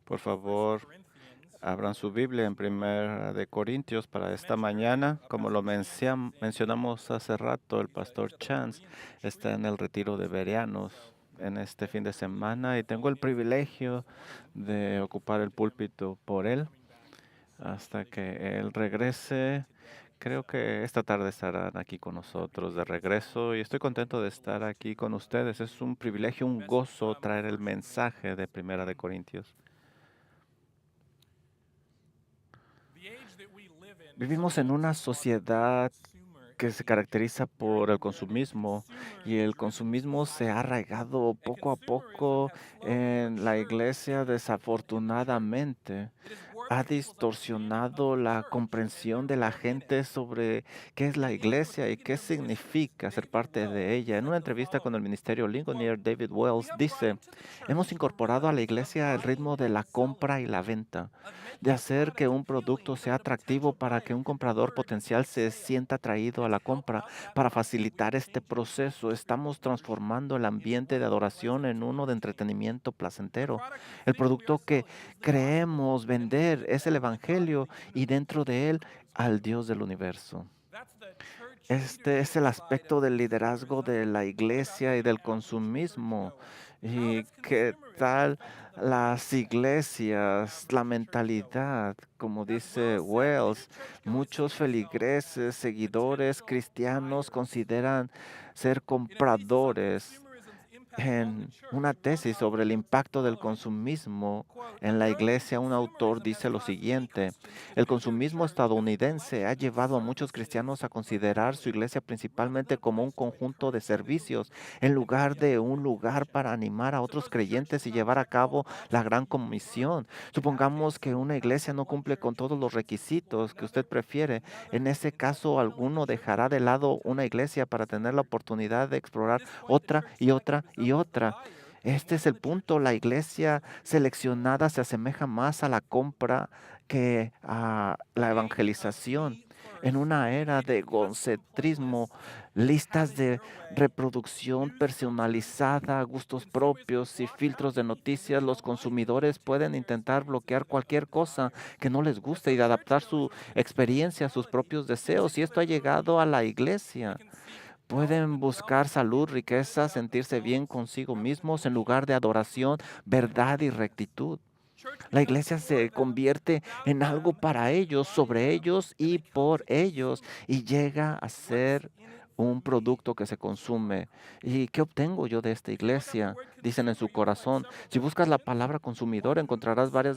Por favor, abran su Biblia en Primera de Corintios para esta mañana. Como lo mencionamos hace rato, el pastor Chance está en el retiro de Verianos en este fin de semana y tengo el privilegio de ocupar el púlpito por él hasta que él regrese. Creo que esta tarde estarán aquí con nosotros de regreso y estoy contento de estar aquí con ustedes. Es un privilegio, un gozo traer el mensaje de Primera de Corintios. Vivimos en una sociedad que se caracteriza por el consumismo y el consumismo se ha arraigado poco a poco en la iglesia desafortunadamente. Ha distorsionado la comprensión de la gente sobre qué es la iglesia y qué significa ser parte de ella. En una entrevista con el Ministerio Ligonier, David Wells dice, hemos incorporado a la iglesia el ritmo de la compra y la venta, de hacer que un producto sea atractivo para que un comprador potencial se sienta atraído a la compra. Para facilitar este proceso, estamos transformando el ambiente de adoración en uno de entretenimiento placentero. El producto que creemos vender es el Evangelio y dentro de él al Dios del universo. Este es el aspecto del liderazgo de la iglesia y del consumismo. ¿Y qué tal las iglesias, la mentalidad? Como dice Wells, muchos feligreses, seguidores cristianos consideran ser compradores. En una tesis sobre el impacto del consumismo en la iglesia, un autor dice lo siguiente: el consumismo estadounidense ha llevado a muchos cristianos a considerar su iglesia principalmente como un conjunto de servicios, en lugar de un lugar para animar a otros creyentes y llevar a cabo la gran comisión. Supongamos que una iglesia no cumple con todos los requisitos que usted prefiere. En ese caso, alguno dejará de lado una iglesia para tener la oportunidad de explorar otra y otra y otra. Este es el punto. La iglesia seleccionada se asemeja más a la compra que a la evangelización. En una era de egocentrismo, listas de reproducción personalizada, gustos propios y filtros de noticias, los consumidores pueden intentar bloquear cualquier cosa que no les guste y adaptar su experiencia a sus propios deseos. Y esto ha llegado a la iglesia. Pueden buscar salud, riqueza, sentirse bien consigo mismos en lugar de adoración, verdad y rectitud. La iglesia se convierte en algo para ellos, sobre ellos y por ellos, y llega a ser un producto que se consume. ¿Y qué obtengo yo de esta iglesia? Dicen en su corazón. Si buscas la palabra consumidor, encontrarás varias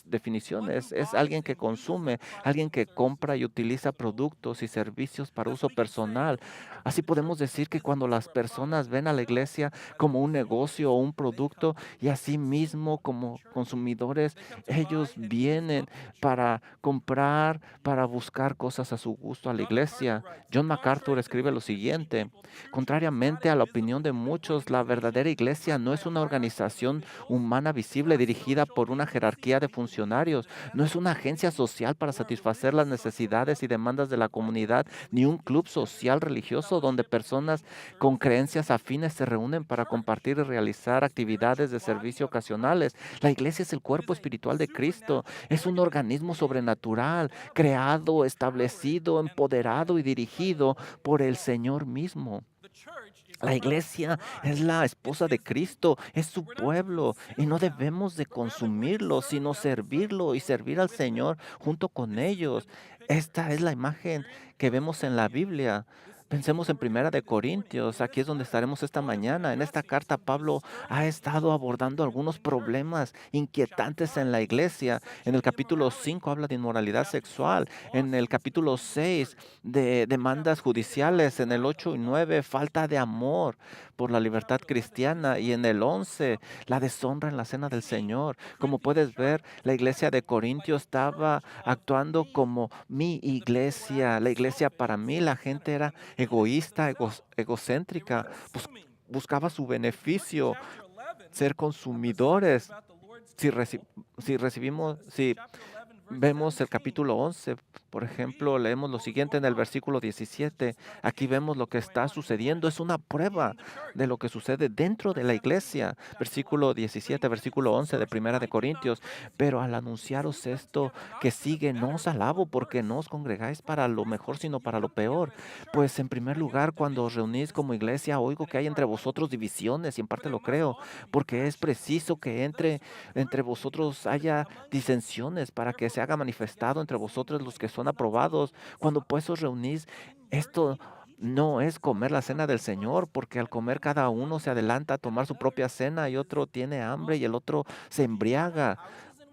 definiciones. Es alguien que consume, alguien que compra y utiliza productos y servicios para uso personal. Así podemos decir que cuando las personas ven a la iglesia como un negocio o un producto, y así mismo como consumidores, ellos vienen para comprar, para buscar cosas a su gusto a la iglesia. John MacArthur escribe lo siguiente: contrariamente a la opinión de muchos, la verdadera iglesia no es una organización humana visible dirigida por una jerarquía de funcionarios, no es una agencia social para satisfacer las necesidades y demandas de la comunidad, ni un club social religioso donde personas con creencias afines se reúnen para compartir y realizar actividades de servicio ocasionales. La iglesia es el cuerpo espiritual de Cristo, es un organismo sobrenatural, creado, establecido, empoderado y dirigido por el Señor mismo. La iglesia es la esposa de Cristo, es su pueblo y no debemos de consumirlo, sino servirlo y servir al Señor junto con ellos. Esta es la imagen que vemos en la Biblia. Pensemos en Primera de Corintios, aquí es donde estaremos esta mañana. En esta carta Pablo ha estado abordando algunos problemas inquietantes en la iglesia. En el capítulo 5 habla de inmoralidad sexual, en el capítulo 6 de demandas judiciales, en el 8 y 9 falta de amor por la libertad cristiana y en el 11 la deshonra en la cena del Señor. Como puedes ver, la iglesia de Corintio estaba actuando como mi iglesia, la iglesia para mí. La gente era egoísta, egocéntrica, buscaba su beneficio, ser consumidores. Si, reci- si recibimos, si Vemos el capítulo 11, por ejemplo, leemos lo siguiente en el versículo 17. Aquí vemos lo que está sucediendo. Es una prueba de lo que sucede dentro de la iglesia. Versículo 17, versículo 11 de Primera de Corintios. Pero al anunciaros esto que sigue, no os alabo porque no os congregáis para lo mejor, sino para lo peor. Pues en primer lugar, cuando os reunís como iglesia, oigo que hay entre vosotros divisiones, y en parte lo creo, porque es preciso que entre vosotros haya disensiones para que se haga manifestado entre vosotros los que son aprobados. Cuando pues os reunís, esto no es comer la cena del Señor, porque al comer cada uno se adelanta a tomar su propia cena y otro tiene hambre y el otro se embriaga.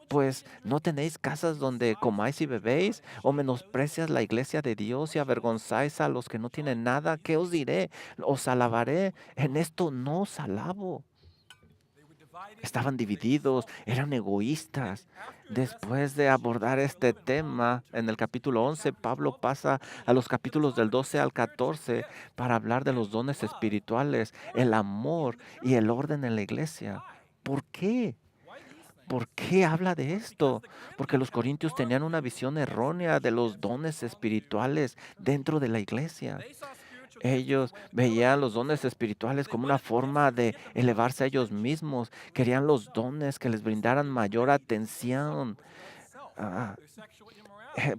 Pues no tenéis casas donde comáis y bebéis, o menosprecias la iglesia de Dios y avergonzáis a los que no tienen nada. ¿Qué os diré? Os alabaré. En esto no os alabo. Estaban divididos, eran egoístas. Después de abordar este tema en el capítulo 11, Pablo pasa a los capítulos del 12 al 14 para hablar de los dones espirituales, el amor y el orden en la iglesia. ¿Por qué? ¿Por qué habla de esto? Porque los corintios tenían una visión errónea de los dones espirituales dentro de la iglesia. Ellos veían los dones espirituales como una forma de elevarse a ellos mismos. Querían los dones que les brindaran mayor atención. Ah, eh,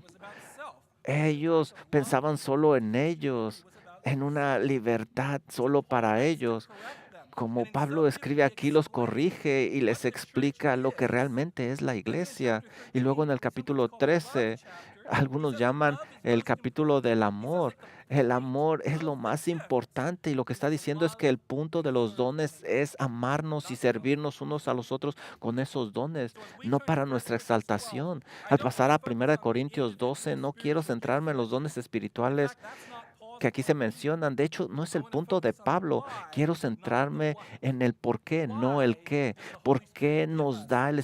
ellos pensaban solo en ellos, en una libertad solo para ellos. Como Pablo escribe aquí, los corrige y les explica lo que realmente es la iglesia. Y luego en el capítulo 13, algunos llaman el capítulo del amor. El amor es lo más importante y lo que está diciendo es que el punto de los dones es amarnos y servirnos unos a los otros con esos dones, no para nuestra exaltación. Al pasar a 1 Corintios 12, no quiero centrarme en los dones espirituales que aquí se mencionan. De hecho, no es el punto de Pablo. Quiero centrarme en el por qué, no el qué. ¿Por qué nos da el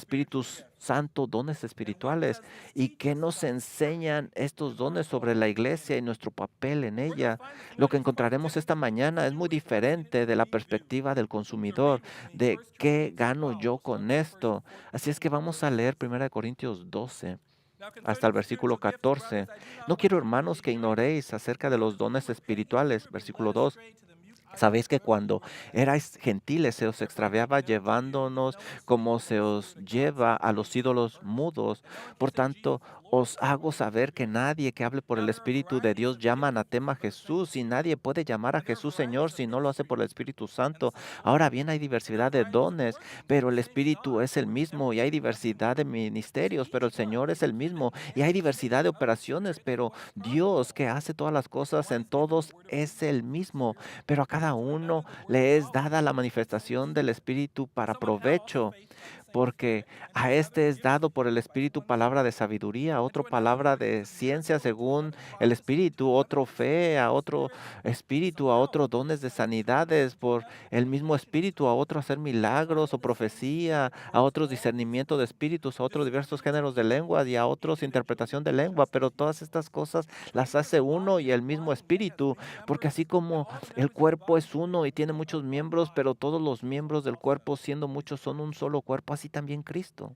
Santo dones espirituales? ¿Y qué nos enseñan estos dones sobre la iglesia y nuestro papel en ella? Lo que encontraremos esta mañana es muy diferente de la perspectiva del consumidor, de qué gano yo con esto. Así es que vamos a leer 1 Corintios 12 hasta el versículo 14. No quiero, hermanos, que ignoréis acerca de los dones espirituales. Versículo 2. Sabéis que cuando erais gentiles se os extraviaba llevándonos como se os lleva a los ídolos mudos. Por tanto, os hago saber que nadie que hable por el Espíritu de Dios llama anatema a Jesús, y nadie puede llamar a Jesús Señor si no lo hace por el Espíritu Santo. Ahora bien, hay diversidad de dones, pero el Espíritu es el mismo, y hay diversidad de ministerios, pero el Señor es el mismo, y hay diversidad de operaciones, pero Dios que hace todas las cosas en todos es el mismo, pero a cada uno le es dada la manifestación del Espíritu para provecho, porque a este es dado por el Espíritu palabra de sabiduría, a otro palabra de ciencia según el Espíritu, otro fe, a otro Espíritu, a otro dones de sanidades por el mismo Espíritu, a otro hacer milagros o profecía, a otros discernimiento de espíritus, a otros diversos géneros de lenguas y a otros interpretación de lengua, pero todas estas cosas las hace uno y el mismo Espíritu, porque así como el cuerpo es uno y tiene muchos miembros, pero todos los miembros del cuerpo, siendo muchos, son un solo cuerpo, así también Cristo.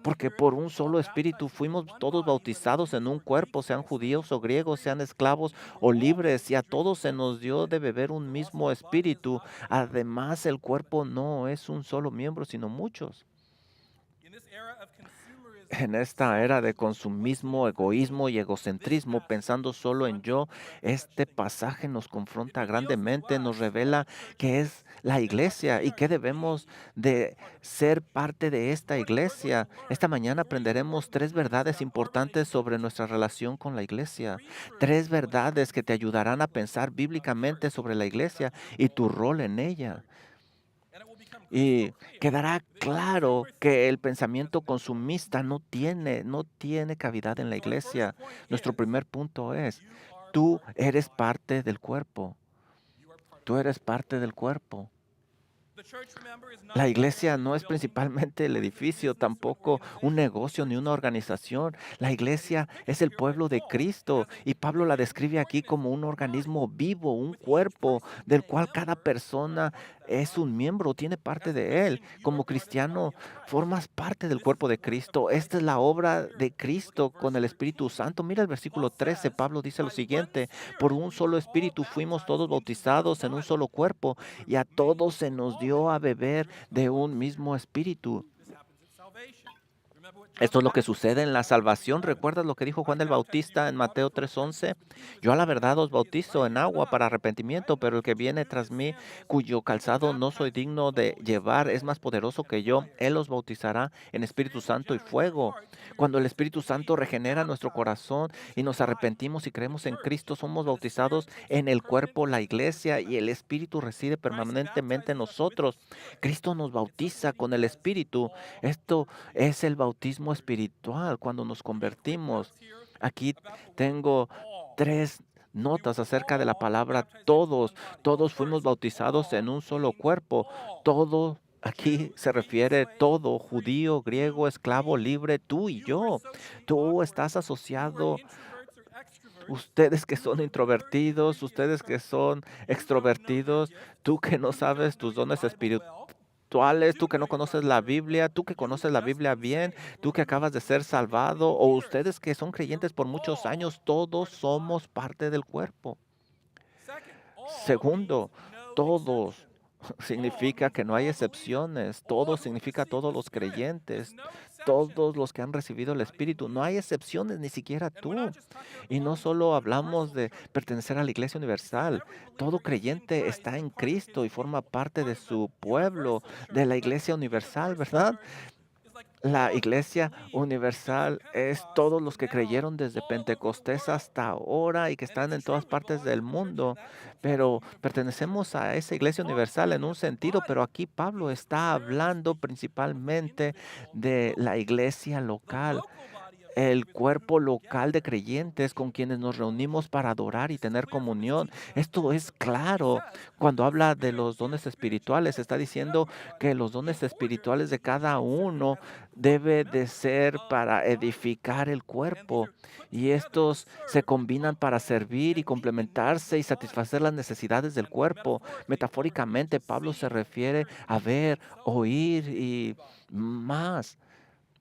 Porque por un solo espíritu fuimos todos bautizados en un cuerpo, sean judíos o griegos, sean esclavos o libres, y a todos se nos dio de beber un mismo espíritu. Además, el cuerpo no es un solo miembro, sino muchos. En esta era de consumismo, egoísmo y egocentrismo, pensando solo en yo, este pasaje nos confronta grandemente, nos revela qué es la iglesia y qué debemos de ser parte de esta iglesia. Esta mañana aprenderemos tres verdades importantes sobre nuestra relación con la iglesia, tres verdades que te ayudarán a pensar bíblicamente sobre la iglesia y tu rol en ella. Y quedará claro que el pensamiento consumista no tiene cavidad en la iglesia. Nuestro primer punto es, tú eres parte del cuerpo. Tú eres parte del cuerpo. La iglesia no es principalmente el edificio, tampoco un negocio ni una organización. La iglesia es el pueblo de Cristo y Pablo la describe aquí como un organismo vivo, un cuerpo del cual cada persona es un miembro, tiene parte de él. Como cristiano, formas parte del cuerpo de Cristo. Esta es la obra de Cristo con el Espíritu Santo. Mira el versículo 13. Pablo dice lo siguiente: por un solo Espíritu fuimos todos bautizados en un solo cuerpo, y a todos se nos dio a beber de un mismo Espíritu. Esto es lo que sucede en la salvación. ¿Recuerdas lo que dijo Juan el Bautista en Mateo 3:11? Yo a la verdad os bautizo en agua para arrepentimiento, pero el que viene tras mí, cuyo calzado no soy digno de llevar, es más poderoso que yo. Él os bautizará en Espíritu Santo y fuego. Cuando el Espíritu Santo regenera nuestro corazón y nos arrepentimos y creemos en Cristo, somos bautizados en el cuerpo, la iglesia, y el Espíritu reside permanentemente en nosotros. Cristo nos bautiza con el Espíritu. Esto es el bautismo espiritual cuando nos convertimos. Aquí tengo tres notas acerca de la palabra todos. Todos fuimos bautizados en un solo cuerpo. Todo aquí se refiere todo, judío, griego, esclavo, libre, tú y yo. Tú estás asociado, ustedes que son introvertidos, ustedes que son extrovertidos, tú que no sabes tus dones espirituales, tú que no conoces la Biblia, tú que conoces la Biblia bien, tú que acabas de ser salvado, o ustedes que son creyentes por muchos años, todos somos parte del cuerpo. Segundo, todos significa que no hay excepciones, todos significa todos los creyentes, todos los que han recibido el Espíritu, no hay excepciones, ni siquiera tú. Y no solo hablamos de pertenecer a la Iglesia Universal, todo creyente está en Cristo y forma parte de su pueblo, de la Iglesia Universal, ¿verdad? La Iglesia Universal es todos los que creyeron desde Pentecostés hasta ahora y que están en todas partes del mundo, pero pertenecemos a esa Iglesia Universal en un sentido, pero aquí Pablo está hablando principalmente de la iglesia local, el cuerpo local de creyentes con quienes nos reunimos para adorar y tener comunión. Esto es claro. Cuando habla de los dones espirituales, está diciendo que los dones espirituales de cada uno debe de ser para edificar el cuerpo. Y estos se combinan para servir y complementarse y satisfacer las necesidades del cuerpo. Metafóricamente, Pablo se refiere a ver, oír y más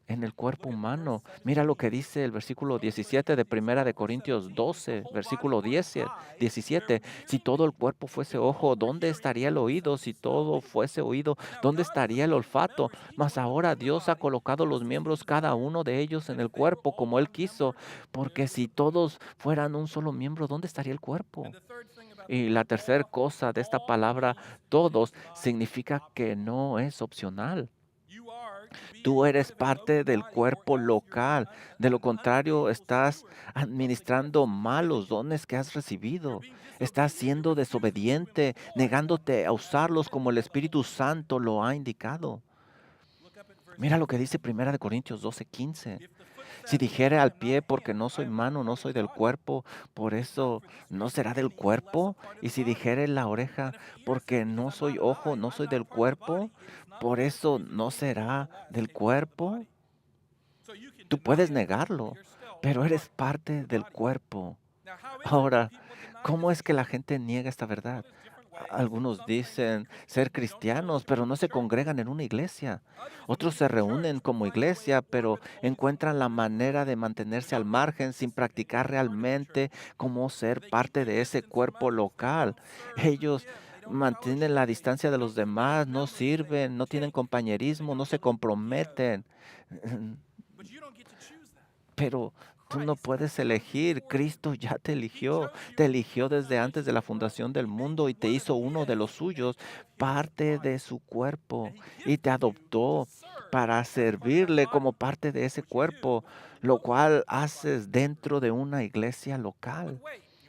en el cuerpo humano. Mira lo que dice el versículo 17 de Primera de Corintios 12, versículo 17. Si todo el cuerpo fuese ojo, ¿dónde estaría el oído? Si todo fuese oído, ¿dónde estaría el olfato? Mas ahora Dios ha colocado los miembros, cada uno de ellos, en el cuerpo como Él quiso, porque si todos fueran un solo miembro, ¿dónde estaría el cuerpo? Y la tercera cosa de esta palabra, todos, significa que no es opcional. Tú eres parte del cuerpo local. De lo contrario, estás administrando mal los dones que has recibido. Estás siendo desobediente, negándote a usarlos como el Espíritu Santo lo ha indicado. Mira lo que dice Primera de Corintios 12:15. Si dijere al pie, porque no soy mano, no soy del cuerpo, por eso no será del cuerpo. Y si dijere la oreja, porque no soy ojo, no soy del cuerpo, por eso no será del cuerpo. Tú puedes negarlo, pero eres parte del cuerpo. Ahora, ¿cómo es que la gente niega esta verdad? Algunos dicen ser cristianos, pero no se congregan en una iglesia. Otros se reúnen como iglesia, pero encuentran la manera de mantenerse al margen sin practicar realmente cómo ser parte de ese cuerpo local. Ellos mantienen la distancia de los demás, no sirven, no tienen compañerismo, no se comprometen. Pero tú no puedes elegir. Cristo ya te eligió. Te eligió desde antes de la fundación del mundo y te hizo uno de los suyos, parte de su cuerpo. Y te adoptó para servirle como parte de ese cuerpo, lo cual haces dentro de una iglesia local.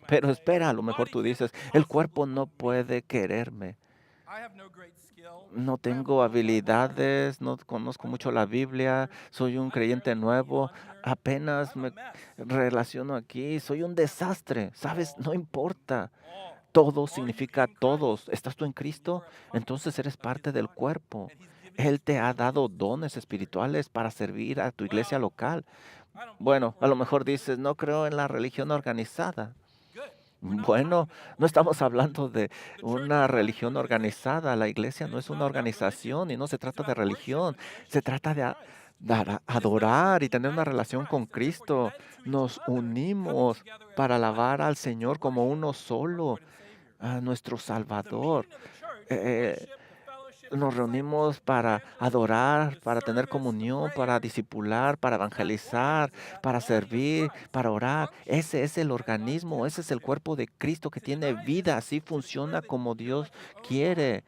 Pero espera, a lo mejor tú dices, el cuerpo no puede quererme. No tengo habilidades, no conozco mucho la Biblia, soy un creyente nuevo, apenas me relaciono aquí, soy un desastre, ¿sabes? No importa. Todo significa todos. ¿Estás tú en Cristo? Entonces eres parte del cuerpo. Él te ha dado dones espirituales para servir a tu iglesia local. Bueno, a lo mejor dices, no creo en la religión organizada. Bueno, no estamos hablando de una religión organizada. La iglesia no es una organización y no se trata de religión. Se trata de adorar y tener una relación con Cristo. Nos unimos para alabar al Señor como uno solo, a nuestro Salvador. Eh, Nos reunimos para adorar, para tener comunión, para discipular, para evangelizar, para servir, para orar. Ese es el organismo, ese es el cuerpo de Cristo que tiene vida. Así funciona como Dios quiere.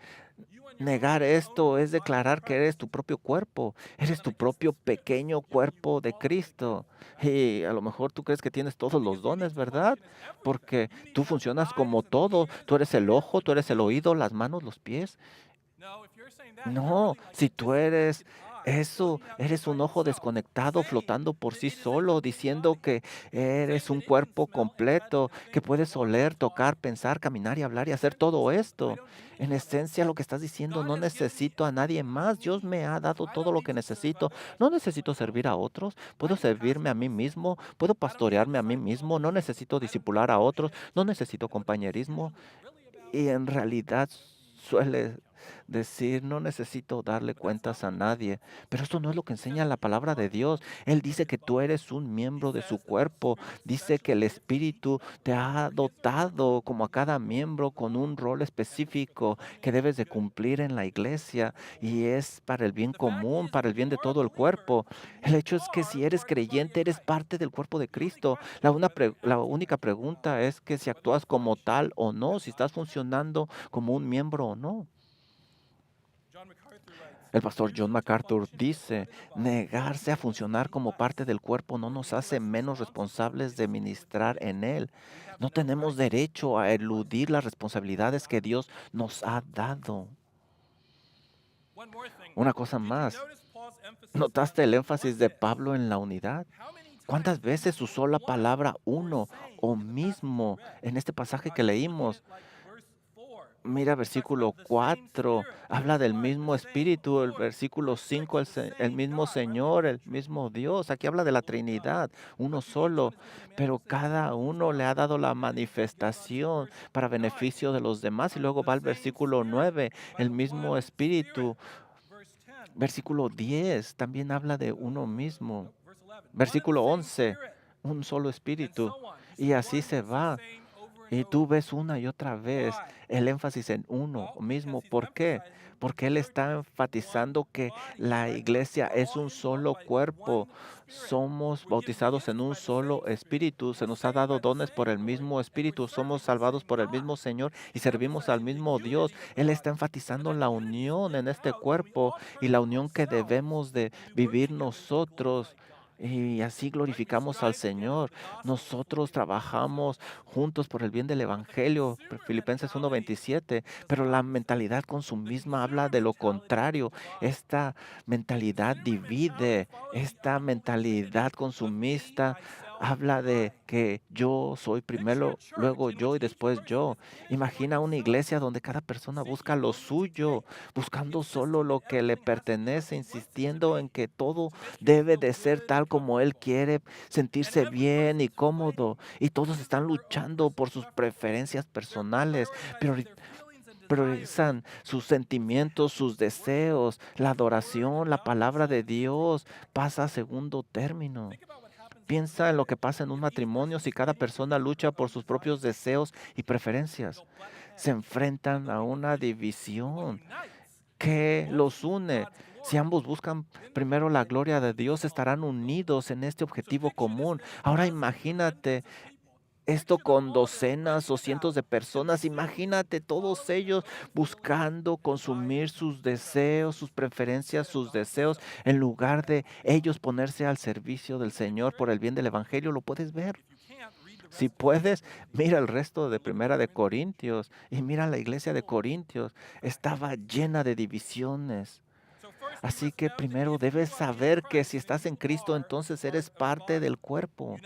Negar esto es declarar que eres tu propio cuerpo, eres tu propio pequeño cuerpo de Cristo. Y a lo mejor tú crees que tienes todos los dones, ¿verdad? Porque tú funcionas como todo. Tú eres el ojo, tú eres el oído, las manos, los pies. No, si tú eres eso, eres un ojo desconectado flotando por sí solo, diciendo que eres un cuerpo completo, que puedes oler, tocar, pensar, caminar y hablar y hacer todo esto. En esencia, lo que estás diciendo, no necesito a nadie más. Dios me ha dado todo lo que necesito. No necesito servir a otros. Puedo servirme a mí mismo. Puedo pastorearme a mí mismo. No necesito disipular a otros. No necesito compañerismo. Y en realidad suele decir, no necesito darle cuentas a nadie, pero esto no es lo que enseña la palabra de Dios. Él dice que tú eres un miembro de su cuerpo, dice que el Espíritu te ha dotado como a cada miembro con un rol específico que debes de cumplir en la iglesia y es para el bien común, para el bien de todo el cuerpo. El hecho es que si eres creyente, eres parte del cuerpo de Cristo. La única pregunta es que si actúas como tal o no, si estás funcionando como un miembro o no. El pastor John MacArthur dice, negarse a funcionar como parte del cuerpo no nos hace menos responsables de ministrar en él. No tenemos derecho a eludir las responsabilidades que Dios nos ha dado. Una cosa más, ¿notaste el énfasis de Pablo en la unidad? ¿Cuántas veces usó la palabra uno o mismo en este pasaje que leímos? Mira, versículo 4 habla del mismo Espíritu, el versículo 5 el mismo Señor, el mismo Dios. Aquí habla de la Trinidad, uno solo, pero cada uno le ha dado la manifestación para beneficio de los demás. Y luego va el versículo 9 el mismo Espíritu. Versículo 10 también habla de uno mismo. Versículo 11 un solo Espíritu. Y así se va. Y tú ves una y otra vez el énfasis en uno mismo. ¿Por qué? Porque Él está enfatizando que la iglesia es un solo cuerpo. Somos bautizados en un solo espíritu. Se nos ha dado dones por el mismo espíritu. Somos salvados por el mismo Señor y servimos al mismo Dios. Él está enfatizando la unión en este cuerpo y la unión que debemos de vivir nosotros. Y así glorificamos al Señor. Nosotros trabajamos juntos por el bien del Evangelio, Filipenses 1:27, pero la mentalidad consumista habla de lo contrario. Esta mentalidad divide, esta mentalidad consumista habla de que yo soy primero, luego yo y después yo. Imagina una iglesia donde cada persona busca lo suyo, buscando solo lo que le pertenece, insistiendo en que todo debe de ser tal como él quiere, sentirse bien y cómodo. Y todos están luchando por sus preferencias personales, priorizan sus sentimientos, sus deseos, la adoración, la palabra de Dios pasa a segundo término. Piensa en lo que pasa en un matrimonio si cada persona lucha por sus propios deseos y preferencias. Se enfrentan a una división que los une. Si ambos buscan primero la gloria de Dios, estarán unidos en este objetivo común. Ahora imagínate esto con docenas o cientos de personas. Imagínate todos ellos buscando consumir sus deseos, sus preferencias, sus deseos, en lugar de ellos ponerse al servicio del Señor por el bien del Evangelio. ¿Lo puedes ver? Si puedes, mira el resto de Primera de Corintios y mira la iglesia de Corintios. Estaba llena de divisiones. Así que primero debes saber que si estás en Cristo, entonces eres parte del cuerpo,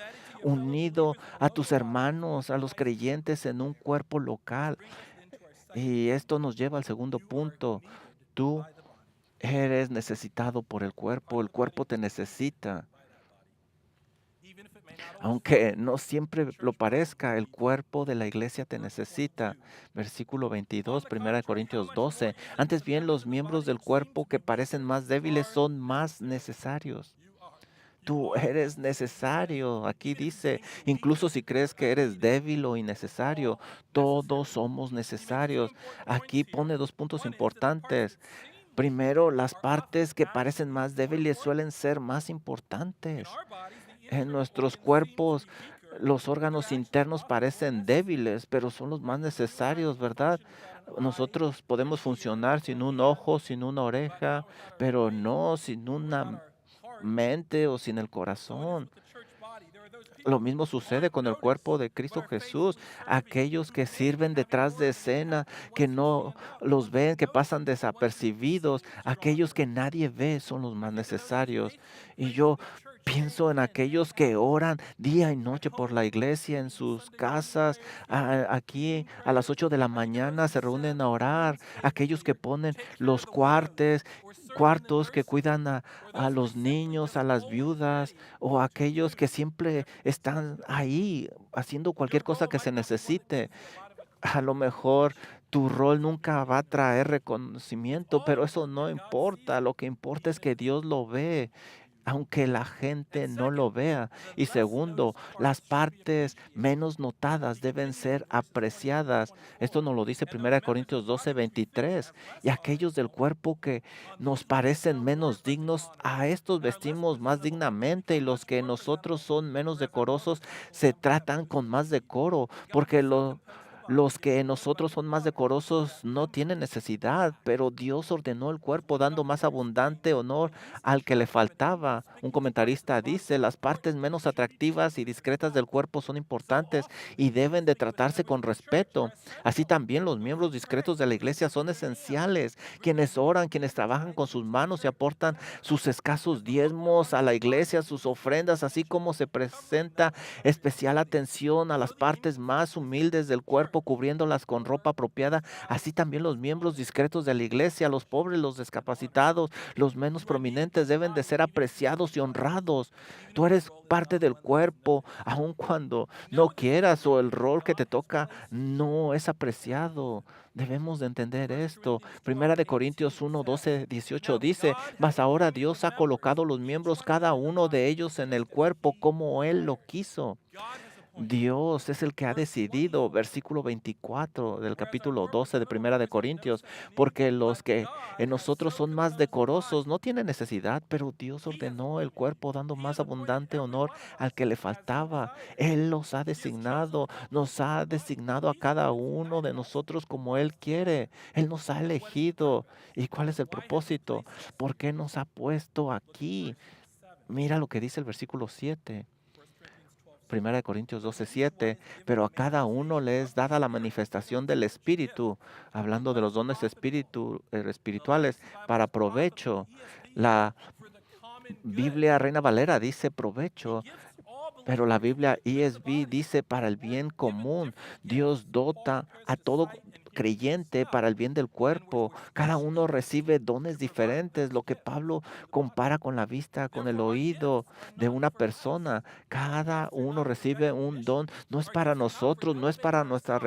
unido a tus hermanos, a los creyentes en un cuerpo local. Y esto nos lleva al segundo punto. Tú eres necesitado por el cuerpo te necesita. Aunque no siempre lo parezca, el cuerpo de la iglesia te necesita. Versículo 22, 1 Corintios 12. Antes bien, los miembros del cuerpo que parecen más débiles son más necesarios. Tú eres necesario. Aquí dice, incluso si crees que eres débil o innecesario, todos somos necesarios. Aquí pone dos puntos importantes. Primero, las partes que parecen más débiles suelen ser más importantes. En nuestros cuerpos, los órganos internos parecen débiles, pero son los más necesarios, ¿verdad? Nosotros podemos funcionar sin un ojo, sin una oreja, pero no sin una mente o sin el corazón. Lo mismo sucede con el cuerpo de Cristo Jesús. Aquellos que sirven detrás de escena, que no los ven, que pasan desapercibidos, aquellos que nadie ve son los más necesarios. Y yo pienso en aquellos que oran día y noche por la iglesia en sus casas. Aquí a las 8 de la mañana se reúnen a orar. Aquellos que ponen los cuartos que cuidan a los niños, a las viudas o aquellos que siempre están ahí haciendo cualquier cosa que se necesite. A lo mejor tu rol nunca va a traer reconocimiento, pero eso no importa. Lo que importa es que Dios lo ve, aunque la gente no lo vea. Y segundo, las partes menos notadas deben ser apreciadas. Esto nos lo dice 1 Corintios 12, 23. Y aquellos del cuerpo que nos parecen menos dignos, a estos vestimos más dignamente, y los que nosotros son menos decorosos se tratan con más decoro, porque los que en nosotros son más decorosos no tienen necesidad, pero Dios ordenó el cuerpo dando más abundante honor al que le faltaba. Un comentarista dice, las partes menos atractivas y discretas del cuerpo son importantes y deben de tratarse con respeto. Así también los miembros discretos de la iglesia son esenciales, quienes oran, quienes trabajan con sus manos y aportan sus escasos diezmos a la iglesia, sus ofrendas, así como se presenta especial atención a las partes más humildes del cuerpo, cubriéndolas con ropa apropiada. Así también los miembros discretos de la iglesia, los pobres, los discapacitados, los menos prominentes deben de ser apreciados y honrados. Tú eres parte del cuerpo, aun cuando no quieras o el rol que te toca no es apreciado. Debemos de entender esto. Primera de Corintios 1, 12, 18 dice, mas ahora Dios ha colocado los miembros, cada uno de ellos en el cuerpo como Él lo quiso. Dios es el que ha decidido, versículo 24 del capítulo 12 de Primera de Corintios, porque los que en nosotros son más decorosos no tienen necesidad, pero Dios ordenó el cuerpo dando más abundante honor al que le faltaba. Él los ha designado, nos ha designado a cada uno de nosotros como Él quiere. Él nos ha elegido. ¿Y cuál es el propósito? ¿Por qué nos ha puesto aquí? Mira lo que dice el versículo 7. 1 Corintios 12, 7, pero a cada uno le es dada la manifestación del Espíritu, hablando de los dones espirituales, para provecho. La Biblia Reina Valera dice provecho, pero la Biblia ESV dice para el bien común. Dios dota a todo creyente para el bien del cuerpo. Cada uno recibe dones diferentes, lo que Pablo compara con la vista, con el oído de una persona. Cada uno recibe un don. No es para nosotros, no es para nuestro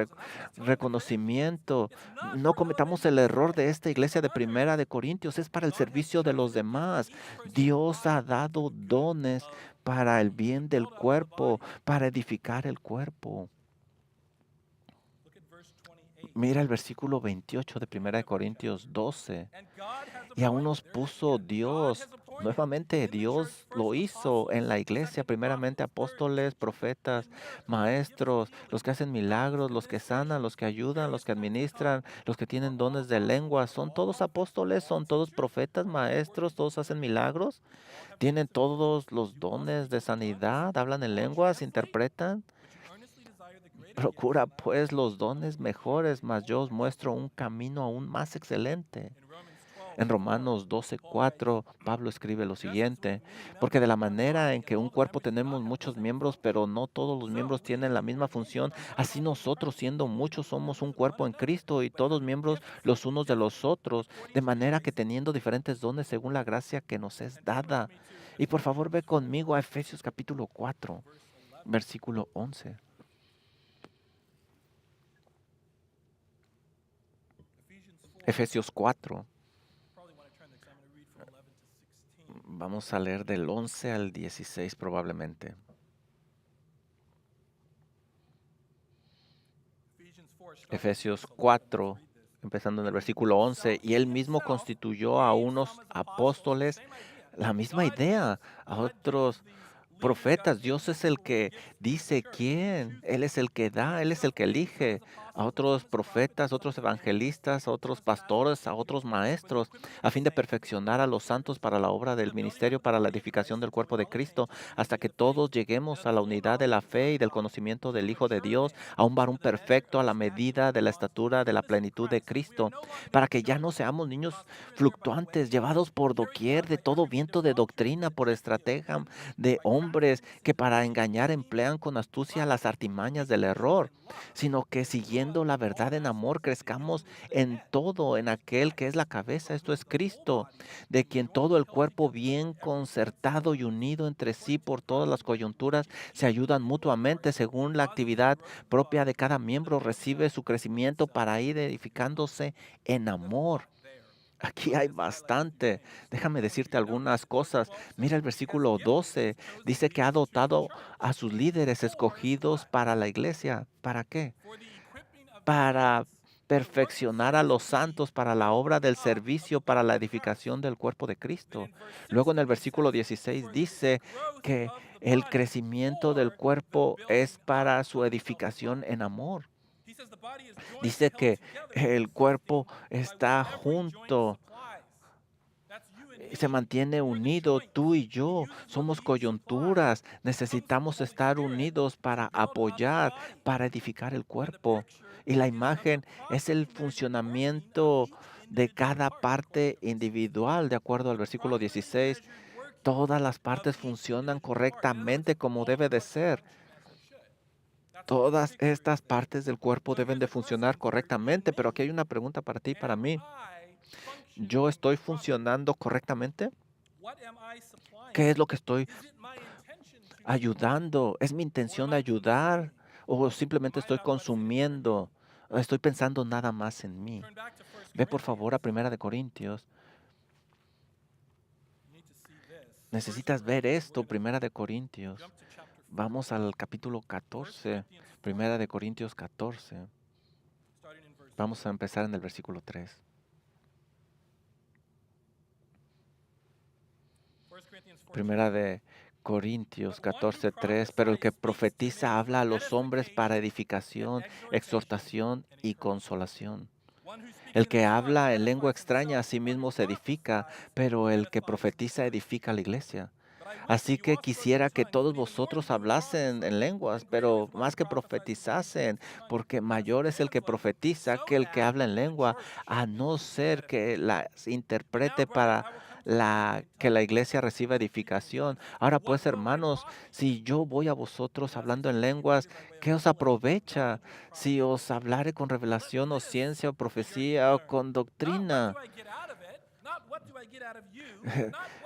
reconocimiento. No cometamos el error de esta iglesia de Primera de Corintios, es para el servicio de los demás. Dios ha dado dones para el bien del cuerpo, para edificar el cuerpo. Mira el versículo 28 de 1 Corintios 12. Y aún nos puso Dios, nuevamente Dios lo hizo en la iglesia, primeramente apóstoles, profetas, maestros, los que hacen milagros, los que sanan, los que ayudan, los que administran, los que tienen dones de lengua. ¿Son todos apóstoles? ¿Son todos profetas, maestros? ¿Todos hacen milagros? ¿Tienen todos los dones de sanidad? ¿Hablan en lenguas? ¿Interpretan? Procura pues los dones mejores, mas yo os muestro un camino aún más excelente. En Romanos 12, 4, Pablo escribe lo siguiente, porque de la manera en que un cuerpo tenemos muchos miembros, pero no todos los miembros tienen la misma función, así nosotros siendo muchos somos un cuerpo en Cristo y todos miembros los unos de los otros, de manera que teniendo diferentes dones según la gracia que nos es dada. Y por favor ve conmigo a Efesios capítulo 4. versículo 11. Efesios 4. Vamos a leer del 11 al 16 probablemente. Efesios 4, empezando en el versículo 11. Y él mismo constituyó a unos apóstoles, la misma idea, a otros profetas. Dios es el que dice quién, Él es el que da, Él es el que elige a otros profetas, otros evangelistas, a otros pastores, a otros maestros, a fin de perfeccionar a los santos para la obra del ministerio, para la edificación del cuerpo de Cristo, hasta que todos lleguemos a la unidad de la fe y del conocimiento del Hijo de Dios, a un varón perfecto a la medida de la estatura de la plenitud de Cristo, para que ya no seamos niños fluctuantes, llevados por doquier de todo viento de doctrina, por estratega de hombres que para engañar emplean con astucia las artimañas del error, sino que siguiendo la verdad en amor crezcamos en todo, en aquel que es la cabeza, esto es Cristo, de quien todo el cuerpo bien concertado y unido entre sí por todas las coyunturas se ayudan mutuamente según la actividad propia de cada miembro recibe su crecimiento para ir edificándose en amor. Aquí hay bastante. Déjame decirte algunas cosas. Mira el versículo 12. Dice que ha dotado a sus líderes escogidos para la iglesia. ¿Para qué? Para perfeccionar a los santos para la obra del servicio, para la edificación del cuerpo de Cristo. Luego en el versículo 16 dice que el crecimiento del cuerpo es para su edificación en amor. Dice que el cuerpo está junto, se mantiene unido, tú y yo somos coyunturas, necesitamos estar unidos para apoyar, para edificar el cuerpo. Y la imagen es el funcionamiento de cada parte individual, de acuerdo al versículo 16. Todas las partes funcionan correctamente como debe de ser. Todas estas partes del cuerpo deben de funcionar correctamente, pero aquí hay una pregunta para ti y para mí. ¿Yo estoy funcionando correctamente? ¿Qué es lo que estoy ayudando? ¿Es mi intención ayudar o simplemente estoy consumiendo? ¿O estoy pensando nada más en mí? Ve por favor a Primera de Corintios. Necesitas ver esto, Primera de Corintios. Vamos al capítulo 14, Primera de Corintios 14. Vamos a empezar en el versículo 3. Primera de Corintios 14:3, pero el que profetiza habla a los hombres para edificación, exhortación y consolación. El que habla en lengua extraña a sí mismo se edifica, pero el que profetiza edifica a la iglesia. Así que quisiera que todos vosotros hablasen en lenguas, pero más que profetizasen, porque mayor es el que profetiza que el que habla en lengua, a no ser que las interprete para que la iglesia reciba edificación. Ahora pues, hermanos, si yo voy a vosotros hablando en lenguas, ¿qué os aprovecha? Si os hablare con revelación o ciencia o profecía o con doctrina.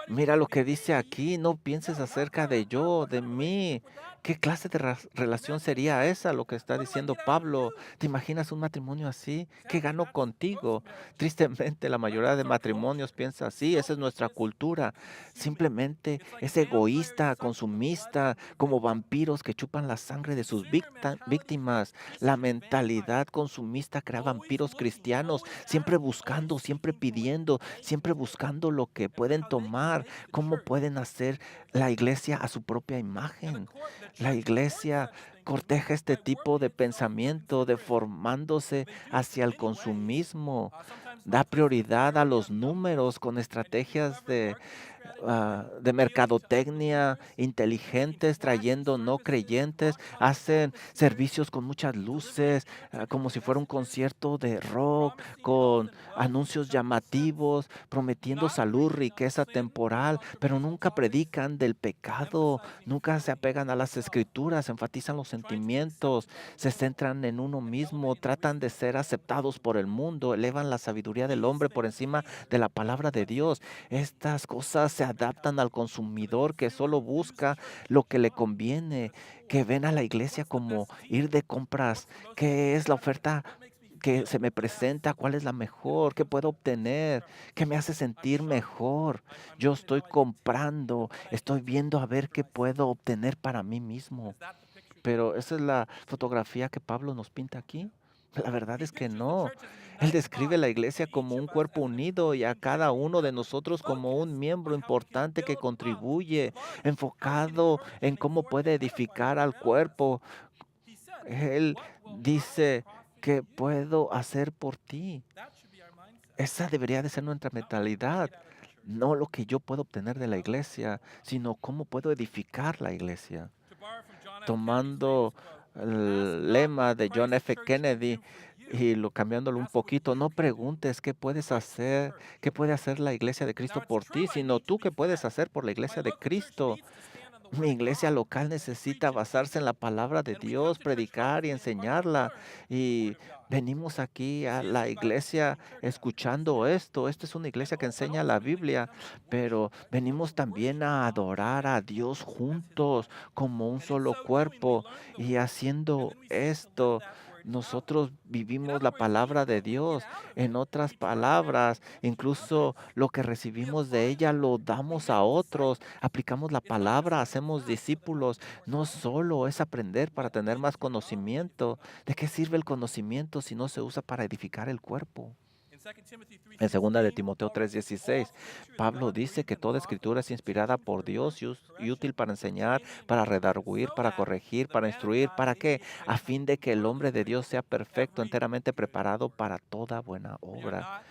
Mira lo que dice aquí, no pienses acerca de yo, de mí. ¿Qué clase de relación sería esa, lo que está diciendo Pablo? ¿Te imaginas un matrimonio así? ¿Qué gano contigo? Tristemente, la mayoría de matrimonios piensa así, esa es nuestra cultura. Simplemente es egoísta, consumista, como vampiros que chupan la sangre de sus víctimas. La mentalidad consumista crea vampiros cristianos, siempre buscando, siempre pidiendo, siempre buscando lo que pueden tomar, cómo pueden hacer la iglesia a su propia imagen. La iglesia corteja este tipo de pensamiento, deformándose hacia el consumismo. Da prioridad a los números con estrategias de mercadotecnia inteligentes, trayendo no creyentes, hacen servicios con muchas luces, como si fuera un concierto de rock, con anuncios llamativos, prometiendo salud, riqueza temporal, pero nunca predican del pecado, nunca se apegan a las escrituras, enfatizan los sentimientos, se centran en uno mismo, tratan de ser aceptados por el mundo, elevan la sabiduría del hombre por encima de la palabra de Dios. Estas cosas personas se adaptan al consumidor que solo busca lo que le conviene, que ven a la iglesia como ir de compras, qué es la oferta que se me presenta, cuál es la mejor, qué puedo obtener, qué me hace sentir mejor. Yo estoy comprando, estoy viendo a ver qué puedo obtener para mí mismo. Pero esa es la fotografía que Pablo nos pinta aquí. La verdad es que no. Él describe la iglesia como un cuerpo unido y a cada uno de nosotros como un miembro importante que contribuye, enfocado en cómo puede edificar al cuerpo. Él dice, ¿qué puedo hacer por ti? Esa debería de ser nuestra mentalidad. No lo que yo puedo obtener de la iglesia, sino cómo puedo edificar la iglesia. Tomando el lema de John F. Kennedy y cambiándolo un poquito, no preguntes qué puedes hacer, qué puede hacer la iglesia de Cristo por ti, sino tú qué puedes hacer por la iglesia de Cristo. Mi iglesia local necesita basarse en la palabra de Dios, predicar y enseñarla. Y venimos aquí a la iglesia escuchando esto. Esta es una iglesia que enseña la Biblia, pero venimos también a adorar a Dios juntos como un solo cuerpo. Y haciendo esto, nosotros vivimos la palabra de Dios. En otras palabras, incluso lo que recibimos de ella lo damos a otros, aplicamos la palabra, hacemos discípulos. No solo es aprender para tener más conocimiento. ¿De qué sirve el conocimiento si no se usa para edificar el cuerpo? En segunda de Timoteo 3:16, Pablo dice que toda escritura es inspirada por Dios y útil para enseñar, para redarguir, para corregir, para instruir. ¿Para qué? A fin de que el hombre de Dios sea perfecto, enteramente preparado para toda buena obra.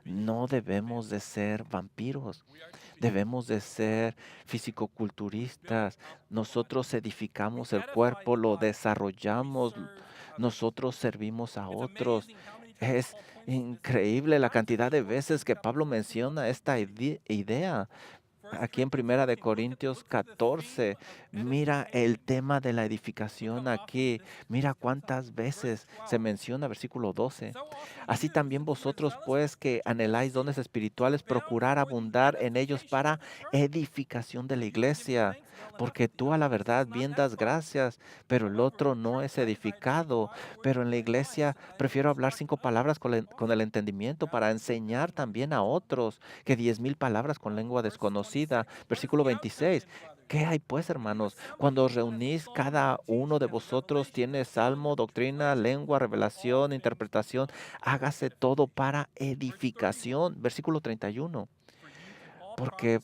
No debemos de ser vampiros, debemos de ser fisicoculturistas. Nosotros edificamos el cuerpo, lo desarrollamos, nosotros servimos a otros. Es increíble la cantidad de veces que Pablo menciona esta idea. Aquí en Primera de Corintios 14, mira el tema de la edificación aquí. Mira cuántas veces se menciona versículo 12. Así también vosotros, pues, que anheláis dones espirituales, procurar abundar en ellos para edificación de la iglesia. Porque tú a la verdad bien das gracias, pero el otro no es edificado. Pero en la iglesia prefiero hablar 5 palabras con el entendimiento para enseñar también a otros que 10,000 palabras con lengua desconocida. Versículo 26. ¿Qué hay pues, hermanos? Cuando os reunís, cada uno de vosotros tiene salmo, doctrina, lengua, revelación, interpretación. Hágase todo para edificación. Versículo 31. Porque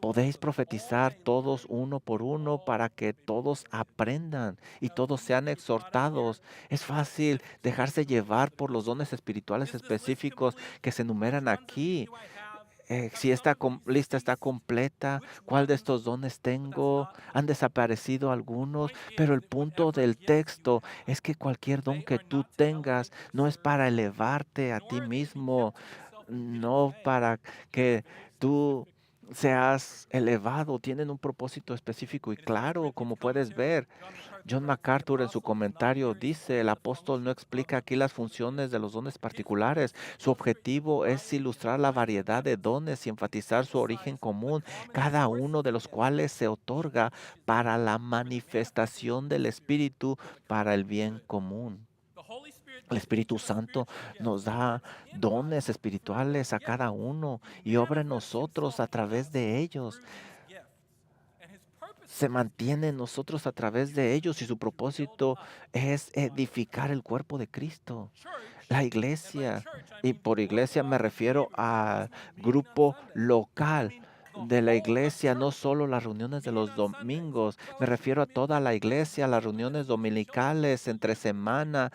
podéis profetizar todos uno por uno para que todos aprendan y todos sean exhortados. Es fácil dejarse llevar por los dones espirituales específicos que se enumeran aquí. Si esta lista está completa, ¿cuál de estos dones tengo? Han desaparecido algunos, pero el punto del texto es que cualquier don que tú tengas no es para elevarte a ti mismo, no para que tú seas elevado, tienen un propósito específico y claro, como puedes ver. John MacArthur en su comentario dice, el apóstol no explica aquí las funciones de los dones particulares. Su objetivo es ilustrar la variedad de dones y enfatizar su origen común, cada uno de los cuales se otorga para la manifestación del Espíritu para el bien común. El Espíritu Santo nos da dones espirituales a cada uno y obra en nosotros a través de ellos. Se mantiene en nosotros a través de ellos y su propósito es edificar el cuerpo de Cristo. La iglesia, y por iglesia me refiero al grupo local de la iglesia, no solo las reuniones de los domingos, me refiero a toda la iglesia, las reuniones dominicales entre semana,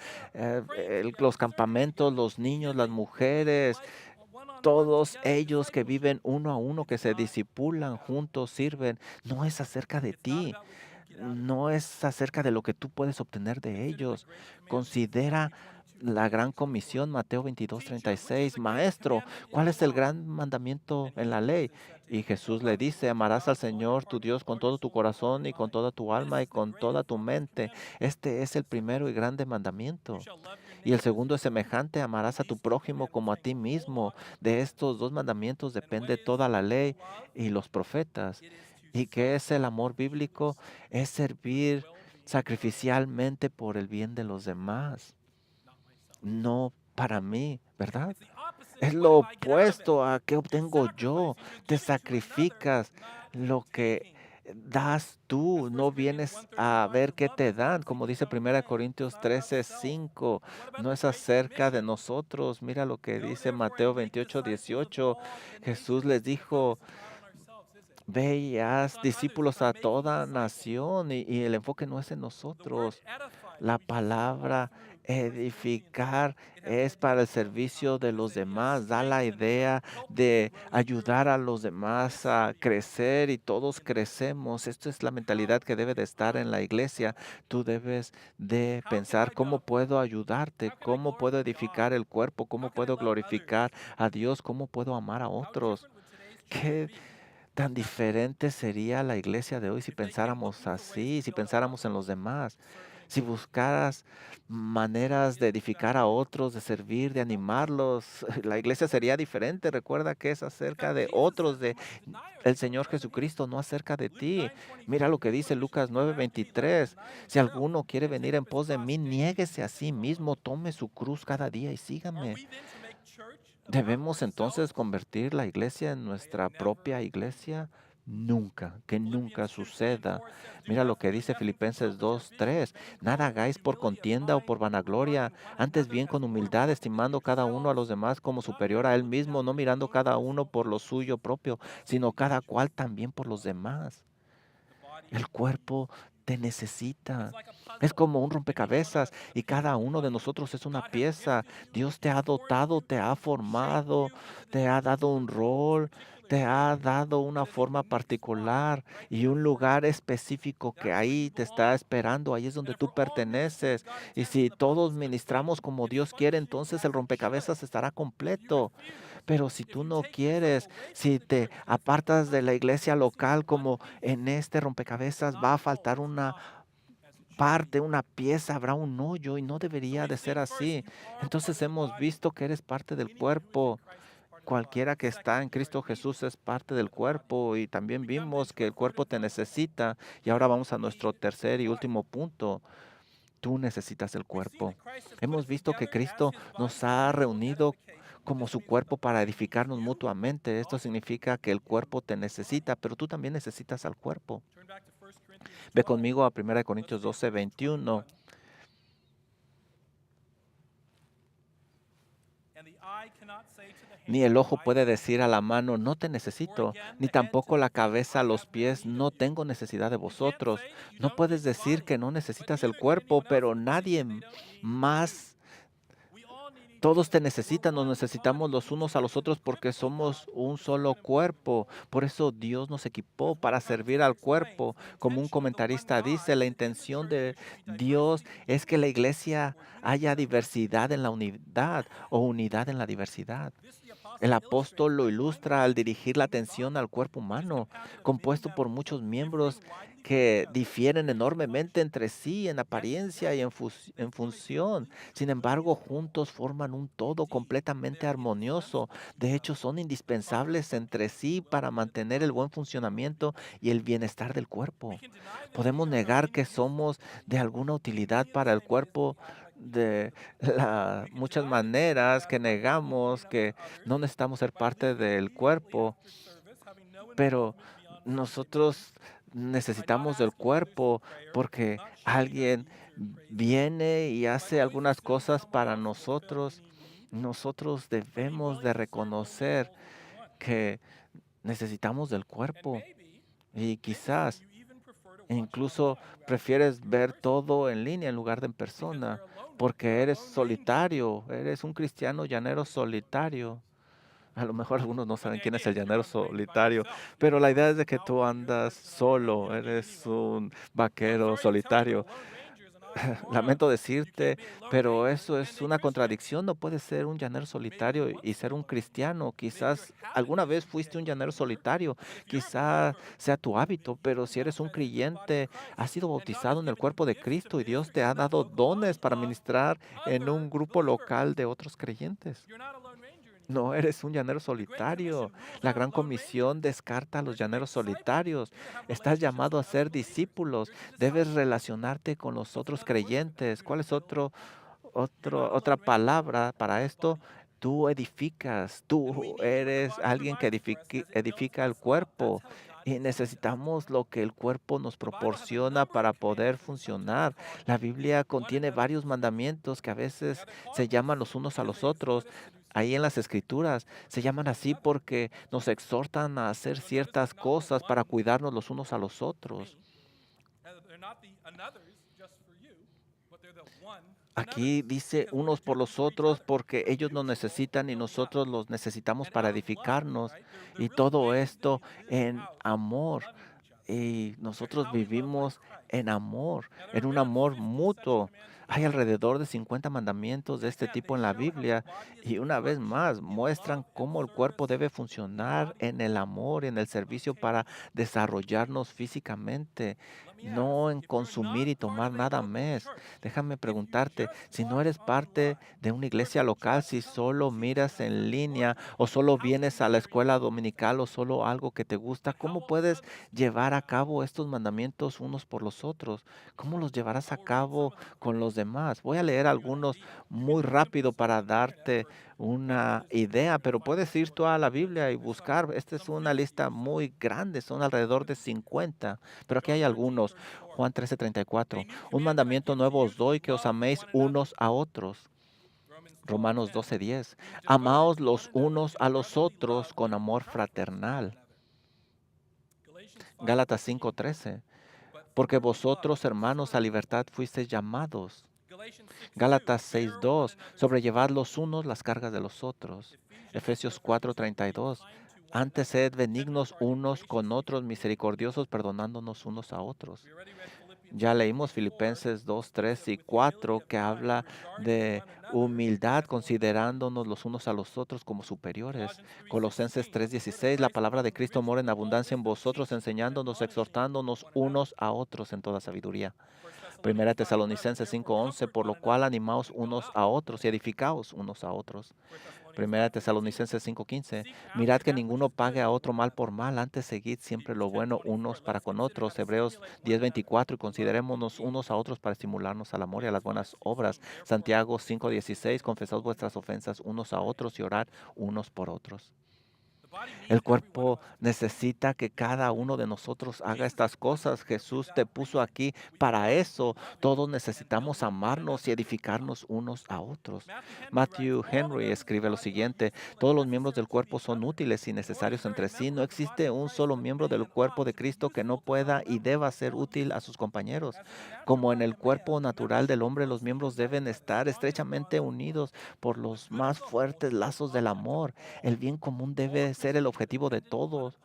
los campamentos, los niños, las mujeres, todos ellos que viven uno a uno, que se disipulan juntos, sirven. No es acerca de ti, no es acerca de lo que tú puedes obtener de ellos. Considera la gran comisión, Mateo 22:36, Maestro, ¿cuál es el gran mandamiento en la ley? Y Jesús le dice, amarás al Señor tu Dios con todo tu corazón y con toda tu alma y con toda tu mente. Este es el primero y grande mandamiento. Y el segundo es semejante, amarás a tu prójimo como a ti mismo. De estos dos mandamientos depende toda la ley y los profetas. ¿Y qué es el amor bíblico? Es servir sacrificialmente por el bien de los demás, no para mí, ¿verdad? Es lo opuesto a qué obtengo yo. Te sacrificas lo que das tú, no vienes a ver qué te dan, como dice 1 Corintios 13:5. No es acerca de nosotros. Mira lo que dice Mateo 28:18. Jesús les dijo, ve y haz discípulos a toda nación y el enfoque no es en nosotros. La palabra edificar es para el servicio de los demás, da la idea de ayudar a los demás a crecer y todos crecemos. Esto es la mentalidad que debe de estar en la iglesia. Tú debes de pensar cómo puedo ayudarte, cómo puedo edificar el cuerpo, cómo puedo glorificar a Dios, cómo puedo amar a otros. ¿Qué tan diferente sería la iglesia de hoy si pensáramos así, si pensáramos en los demás? Si buscaras maneras de edificar a otros, de servir, de animarlos, la iglesia sería diferente. Recuerda que es acerca de otros, de el Señor Jesucristo, no acerca de ti. Mira lo que dice Lucas 9:23. Si alguno quiere venir en pos de mí, niéguese a sí mismo, tome su cruz cada día y sígame. ¿Debemos entonces convertir la iglesia en nuestra propia iglesia? Nunca, que nunca suceda. Mira lo que dice Filipenses 2:3. Nada hagáis por contienda o por vanagloria, antes bien con humildad, estimando cada uno a los demás como superior a él mismo, no mirando cada uno por lo suyo propio, sino cada cual también por los demás. El cuerpo te necesita. Es como un rompecabezas y cada uno de nosotros es una pieza. Dios te ha dotado, te ha formado, te ha dado un rol, te ha dado una forma particular y un lugar específico que ahí te está esperando. Ahí es donde tú perteneces. Y si todos ministramos como Dios quiere, entonces el rompecabezas estará completo. Pero si tú no quieres, si te apartas de la iglesia local, como en este rompecabezas va a faltar una parte, una pieza, habrá un hoyo y no debería de ser así. Entonces hemos visto que eres parte del cuerpo. Cualquiera que está en Cristo Jesús es parte del cuerpo y también vimos que el cuerpo te necesita. Y ahora vamos a nuestro tercer y último punto. Tú necesitas el cuerpo. Hemos visto que Cristo nos ha reunido como su cuerpo para edificarnos mutuamente. Esto significa que el cuerpo te necesita, pero tú también necesitas al cuerpo. Ve conmigo a 1 Corintios 12:21. Ni el ojo puede decir a la mano, no te necesito, ni tampoco la cabeza a los pies, no tengo necesidad de vosotros. No puedes decir que no necesitas el cuerpo, pero nadie más. Todos te necesitan, nos necesitamos los unos a los otros porque somos un solo cuerpo. Por eso Dios nos equipó para servir al cuerpo. Como un comentarista dice, la intención de Dios es que la iglesia haya diversidad en la unidad o unidad en la diversidad. El apóstol lo ilustra al dirigir la atención al cuerpo humano, compuesto por muchos miembros que difieren enormemente entre sí en apariencia y en función. Sin embargo, juntos forman un todo completamente armonioso. De hecho, son indispensables entre sí para mantener el buen funcionamiento y el bienestar del cuerpo. Podemos negar que somos de alguna utilidad para el cuerpo de muchas maneras, que negamos que no necesitamos ser parte del cuerpo, pero nosotros necesitamos del cuerpo porque alguien viene y hace algunas cosas para nosotros. Nosotros debemos de reconocer que necesitamos del cuerpo y quizás incluso prefieres ver todo en línea en lugar de en persona porque eres solitario, eres un cristiano llanero solitario. A lo mejor algunos no saben quién es el llanero solitario, pero la idea es de que tú andas solo, eres un vaquero solitario. Lamento decirte, pero eso es una contradicción. No puedes ser un llanero solitario y ser un cristiano. Quizás alguna vez fuiste un llanero solitario, quizás sea tu hábito, pero si eres un creyente, has sido bautizado en el cuerpo de Cristo y Dios te ha dado dones para ministrar en un grupo local de otros creyentes. No eres un llanero solitario. La gran comisión descarta a los llaneros solitarios. Estás llamado a ser discípulos. Debes relacionarte con los otros creyentes. ¿Cuál es otra palabra para esto? Tú edificas. Tú eres alguien que edifica el cuerpo. Y necesitamos lo que el cuerpo nos proporciona para poder funcionar. La Biblia contiene varios mandamientos que a veces se llaman los unos a los otros ahí en las escrituras. Se llaman así porque nos exhortan a hacer ciertas cosas para cuidarnos los unos a los otros. Aquí dice unos por los otros porque ellos nos necesitan y nosotros los necesitamos para edificarnos. Y todo esto en amor. Y nosotros vivimos en amor, en un amor mutuo. Hay alrededor de 50 mandamientos de este tipo en la Biblia y una vez más muestran cómo el cuerpo debe funcionar en el amor y en el servicio para desarrollarnos físicamente, no en consumir y tomar nada más. Déjame preguntarte, si no eres parte de una iglesia local, si solo miras en línea o solo vienes a la escuela dominical o solo algo que te gusta, ¿cómo puedes llevar a cabo estos mandamientos unos por los otros? ¿Cómo los llevarás a cabo con los demás? Voy a leer algunos muy rápido para darte una idea, pero puedes ir tú a la Biblia y buscar. Esta es una lista muy grande, son alrededor de 50, pero aquí hay algunos. Juan 13:34. Un mandamiento nuevo os doy, que os améis unos a otros. Romanos 12:10. Amaos los unos a los otros con amor fraternal. Gálatas 5:13. Porque vosotros, hermanos, a libertad fuisteis llamados. Gálatas 6:2. Sobrellevad los unos las cargas de los otros. Efesios 4:32. Antes sed benignos unos con otros, misericordiosos, perdonándonos unos a otros. Ya leímos Filipenses 2, 3 y 4 que habla de humildad, considerándonos los unos a los otros como superiores. Colosenses 3:16, la palabra de Cristo mora en abundancia en vosotros, enseñándonos, exhortándonos unos a otros en toda sabiduría. Primera Tesalonicenses 5:11, por lo cual animaos unos a otros y edificaos unos a otros. Primera Tesalonicenses 5:15. Mirad que ninguno pague a otro mal por mal, antes seguid siempre lo bueno unos para con otros. Hebreos 10:24. Y considerémonos unos a otros para estimularnos al amor y a las buenas obras. Santiago 5:16. Confesad vuestras ofensas unos a otros y orad unos por otros. El cuerpo necesita que cada uno de nosotros haga estas cosas. Jesús te puso aquí para eso. Todos necesitamos amarnos y edificarnos unos a otros. Matthew Henry escribe lo siguiente: todos los miembros del cuerpo son útiles y necesarios entre sí. No existe un solo miembro del cuerpo de Cristo que no pueda y deba ser útil a sus compañeros. Como en el cuerpo natural del hombre, los miembros deben estar estrechamente unidos por los más fuertes lazos del amor. El bien común debe ser el objetivo de todos.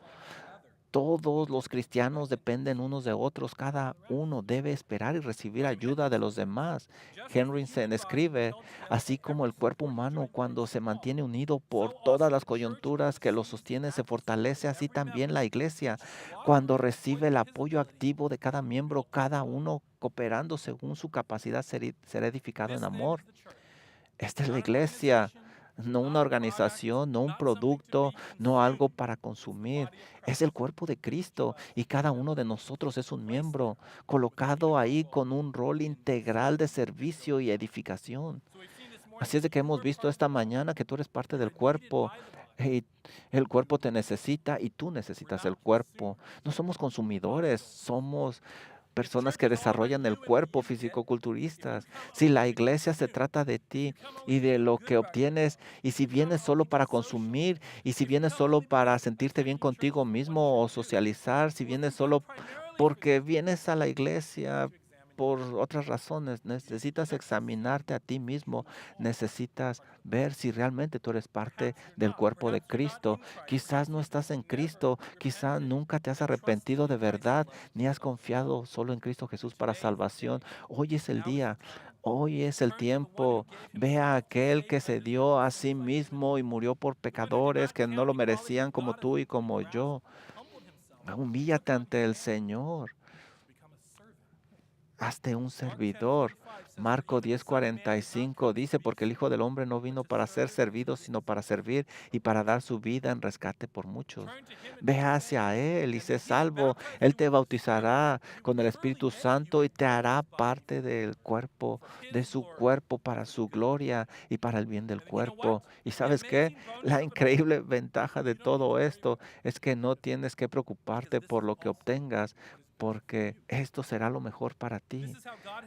Todos los cristianos dependen unos de otros. Cada uno debe esperar y recibir ayuda de los demás. Henriksen escribe, así como el cuerpo humano cuando se mantiene unido por todas las coyunturas que lo sostiene se fortalece, así también la iglesia. Cuando recibe el apoyo activo de cada miembro, cada uno cooperando según su capacidad, será edificado en amor. Esta es la iglesia, no una organización, no un producto, no algo para consumir. Es el cuerpo de Cristo y cada uno de nosotros es un miembro colocado ahí con un rol integral de servicio y edificación. Así es de que hemos visto esta mañana que tú eres parte del cuerpo. Y el cuerpo te necesita y tú necesitas el cuerpo. No somos consumidores, somos personas que desarrollan el cuerpo, fisicoculturistas. Si la iglesia se trata de ti y de lo que obtienes, y si vienes solo para consumir, y si vienes solo para sentirte bien contigo mismo o socializar, si vienes solo porque vienes a la iglesia, por otras razones. Necesitas examinarte a ti mismo. Necesitas ver si realmente tú eres parte del cuerpo de Cristo. Quizás no estás en Cristo. Quizás nunca te has arrepentido de verdad, ni has confiado solo en Cristo Jesús para salvación. Hoy es el día. Hoy es el tiempo. Ve a aquel que se dio a sí mismo y murió por pecadores que no lo merecían como tú y como yo. Humíllate ante el Señor. Hazte un servidor. Marco 10:45 dice, porque el Hijo del Hombre no vino para ser servido, sino para servir y para dar su vida en rescate por muchos. Ve hacia Él y sé salvo. Él te bautizará con el Espíritu Santo y te hará parte del cuerpo, de su cuerpo para su gloria y para el bien del cuerpo. ¿Y sabes qué? La increíble ventaja de todo esto es que no tienes que preocuparte por lo que obtengas, porque esto será lo mejor para ti.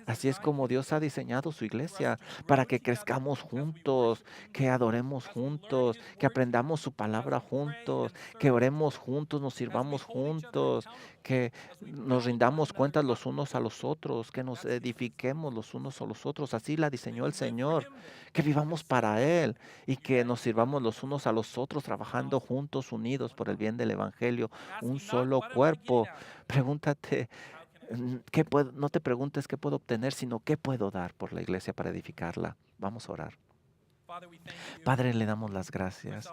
Así es como Dios ha diseñado su iglesia, para que crezcamos juntos, que adoremos juntos, que aprendamos su palabra juntos, que oremos juntos, nos sirvamos juntos, que nos rindamos cuentas los unos a los otros, que nos edifiquemos los unos a los otros. Así la diseñó el Señor, que vivamos para Él y que nos sirvamos los unos a los otros, trabajando juntos, unidos por el bien del Evangelio, un solo cuerpo. Pregúntate, ¿qué puedo? No te preguntes qué puedo obtener, sino qué puedo dar por la iglesia para edificarla. Vamos a orar. Padre, le damos las gracias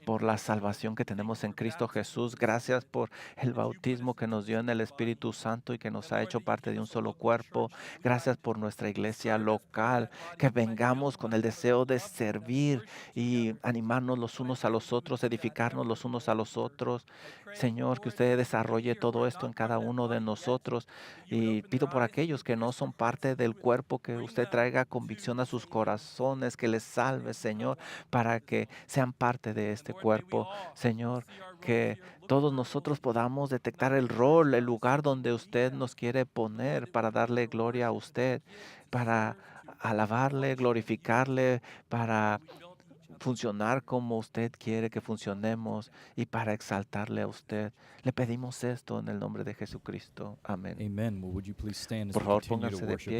por la salvación que tenemos en Cristo Jesús. Gracias por el bautismo que nos dio en el Espíritu Santo y que nos ha hecho parte de un solo cuerpo. Gracias por nuestra iglesia local, que vengamos con el deseo de servir y animarnos los unos a los otros, edificarnos los unos a los otros. Señor, que usted desarrolle todo esto en cada uno de nosotros. Y pido por aquellos que no son parte del cuerpo, que usted traiga convicción a sus corazones, que les salve, Señor, para que sean parte de este cuerpo. Señor, que todos nosotros podamos detectar el rol, el lugar donde usted nos quiere poner para darle gloria a usted, para alabarle, glorificarle, para funcionar como usted quiere que funcionemos y para exaltarle a usted. Le pedimos esto en el nombre de Jesucristo. Amén. Amen. Well, would you please stand as Por we favor, continue to pónganse de worship pie. our